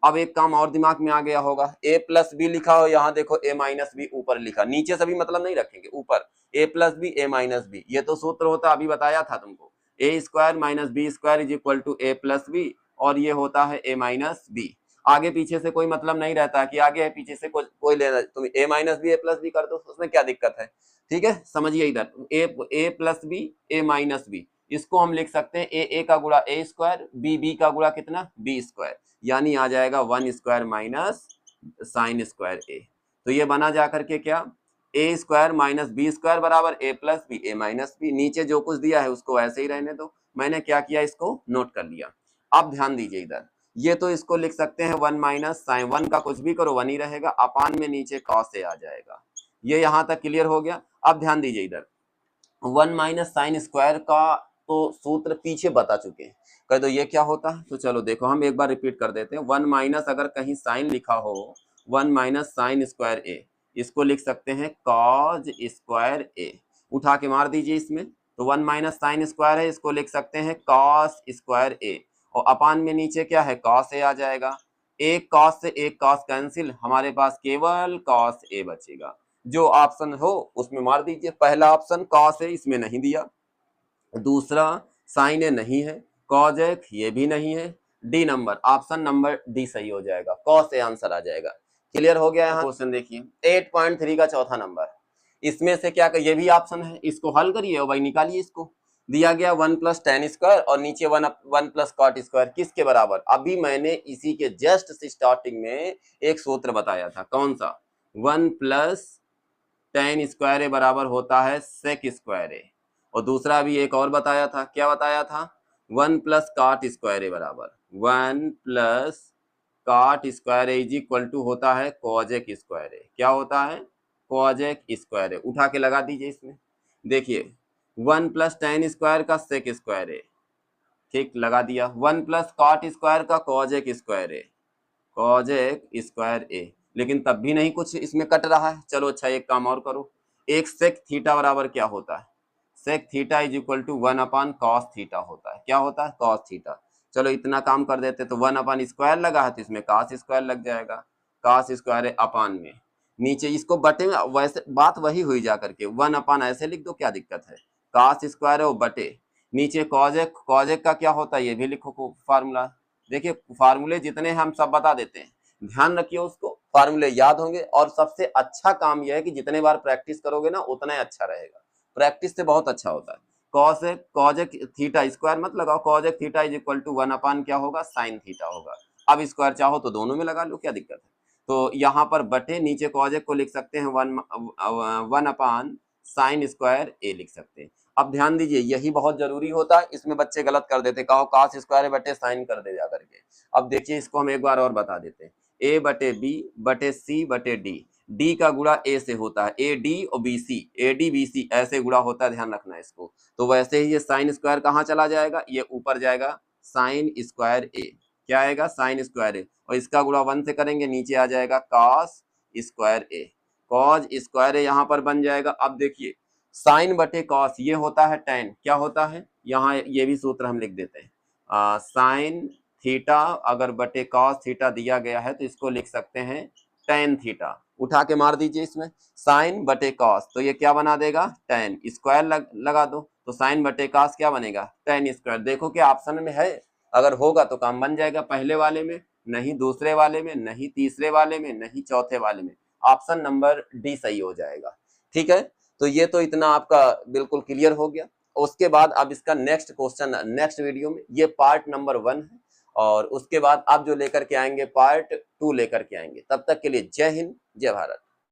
अब एक काम और दिमाग में आ गया होगा, ए प्लस बी लिखा हो, यहाँ देखो ए माइनस बी ऊपर लिखा, नीचे से भी मतलब नहीं रखेंगे, ऊपर A plus B A minus B, ये तो सूत्र होता, अभी बताया था तुमको, A square minus B square is equal to A plus B, और ये होता है ए माइनस बी। आगे पीछे से कोई मतलब नहीं रहता कि आगे है पीछे से कोई लेना, तुम ए माइनस बी ए प्लस बी कर दो, उसमें क्या दिक्कत है। ठीक है, समझिए, इधर ए plus B A minus B, इसको हम लिख सकते हैं ए का गुणा ए स्क्वायर, बी का गुणा कितना, बी स्क्वायर, यानी आ जाएगा 1 square minus sign square A. तो ये बना जा करके क्या, ए स्क्वायर माइनस बी स्क्वायर बराबर ए plus B A minus B. नीचे जो कुछ दिया है उसको ऐसे ही रहने दो, मैंने क्या किया, इसको नोट कर लिया। अब ध्यान दीजिए इधर, ये तो इसको लिख सकते हैं 1 माइनस साइन, 1 का कुछ भी करो 1 ही रहेगा, अपान में नीचे कॉस ए आ जाएगा। ये यहां तक क्लियर हो गया। अब ध्यान दीजिए इधर, 1 माइनस साइन स्क्वायर का तो सूत्र पीछे बता चुके हैं। कह दो ये क्या होता है, तो चलो देखो हम एक बार रिपीट कर देते हैं। 1 माइनस अगर कहीं साइन लिखा हो 1 माइनस साइन स्क्वायर ए, इसको लिख सकते हैं कॉज स्क्वायर ए। उठा के मार दीजिए इसमें, तो 1 माइनस साइन स्क्वायर है, इसको लिख सकते हैं कॉस स्क्वायर ए, और अपान में नीचे क्या है कॉस ए आ जाएगा। एक कॉस से एक कॉस कैंसिल, हमारे पास केवल कॉस ए बचेगा। जो ऑप्शन हो उसमें मार दीजिए। पहला ऑप्शन कॉस है, इसमें नहीं दिया। दूसरा साइन ए नहीं है, कॉज ए ये भी नहीं है। D number, option number D सही हो जाएगा, कॉस ए आंसर आ जाएगा। क्लियर हो गया। यहाँ क्वेश्चन देखिए 8.3 का चौथा नंबर, इसमें से क्या ये भी ऑप्शन है, इसको हल करिए और भाई निकालिए। इसको दिया गया 1 प्लस टेन स्क्वायर और नीचे 1 प्लस कॉट स्क्वायर, किसके बराबर। अभी मैंने इसी के जस्ट स्टार्टिंग में एक सूत्र बताया था, कौन सा, 1 प्लस टेन स्क्वायर ए बराबर होता है सेक स्क्वायर ए, और दूसरा भी एक और बताया था, क्या बताया था, 1 प्लस कॉट स्क्वायर ए बराबर 1 plus cot square A is equal to होता है कॉजेक स्क्वायर ए। क्या होता है, कॉजेक स्क्वायर ए। उठा के लगा दीजिए इसमें, देखिए 1 प्लस टेन स्क्वायर का सेक स्क्वायर ए, ठीक लगा दिया। 1 प्लस कॉट स्क्वायर का कॉजेक स्क्वायर ए, कॉजेक स्क्वायर ए, लेकिन तब भी नहीं कुछ इसमें कट रहा है। चलो अच्छा एक काम और करो, एक सेक थीटा बराबर क्या होता है, sec theta is equal to 1 upon cos theta होता है। क्या होता है, कॉस थीटा। चलो इतना काम कर देते, तो 1 अपान स्क्वायर लगा है तो इसमें कॉस स्क्वायर लग जाएगा, कॉस स्क्वायर है अपान में नीचे इसको बटे में, वैसे बात वही हुई जा करके 1 अपान ऐसे लिख दो, क्या दिक्कत है, कॉस स्क्वायर है वो बटे नीचे कॉजेक, कॉजेक का क्या होता है ये भी लिखो फार्मूला। देखिए फार्मूले जितने हम सब बता देते हैं, ध्यान रखिए उसको, फार्मूले याद होंगे। और सबसे अच्छा काम यह है कि जितने बार प्रैक्टिस करोगे ना उतना ही अच्छा रहेगा, प्रैक्टिस से बहुत अच्छा होता है। कॉजेक थीटा स्क्वायर मत लगाओ, कॉजेक थीटा इज इक्वल टू 1 अपान क्या होगा, साइन थीटा होगा। अब स्क्वायर चाहो तो दोनों में लगा लो, क्या दिक्कत है। तो यहाँ पर बटे नीचे कॉजेक को लिख सकते हैं 1 अपान साइन स्क्वायर ए लिख सकते हैं। अब ध्यान दीजिए यही बहुत जरूरी होता है, इसमें बच्चे गलत कर देते, कहो कॉस स्क्वायर बटे साइन कर दे जा करके। अब देखिए इसको हम एक बार और बता देते हैं, ए बटे बी बटे सी बटे डी, डी का गुणा ए से होता है, ए डी और B C, A D B C ऐसे गुणा होता है, ध्यान रखना है इसको। तो वैसे ही ये साइन स्क्वायर कहाँ चला जाएगा, ये ऊपर जाएगा साइन स्क्वायर ए, क्या आएगा, साइन स्क्वायर ए, और इसका गुणा 1 से करेंगे नीचे आ जाएगा कॉस स्क्वायर ए, कॉस स्क्वायर ए यहाँ पर बन जाएगा। अब देखिए साइन बटे कॉस ये होता है टेन, क्या होता है, यहाँ ये भी सूत्र हम लिख देते हैं, साइन थीटा अगर बटे कॉस थीटा दिया गया है तो इसको लिख सकते हैं टेन थीटा। उठा के मार दीजिए इसमें, साइन बटे कॉस तो ये क्या बना देगा, टेन स्क्वायर लगा दो, तो साइन बटे कॉस क्या बनेगा, टेन स्क्वायर। देखो कि ऑप्शन में है, अगर होगा तो काम बन जाएगा, पहले वाले में नहीं, दूसरे वाले में नहीं, तीसरे वाले में नहीं, चौथे वाले में, ऑप्शन नंबर डी सही हो जाएगा। ठीक है, तो ये तो इतना आपका बिल्कुल क्लियर हो गया। उसके बाद अब इसका नेक्स्ट क्वेश्चन नेक्स्ट वीडियो में, ये पार्ट नंबर 1 है, और उसके बाद आप जो लेकर के आएंगे पार्ट 2 लेकर के आएंगे। तब तक के लिए जय हिंद जय भारत।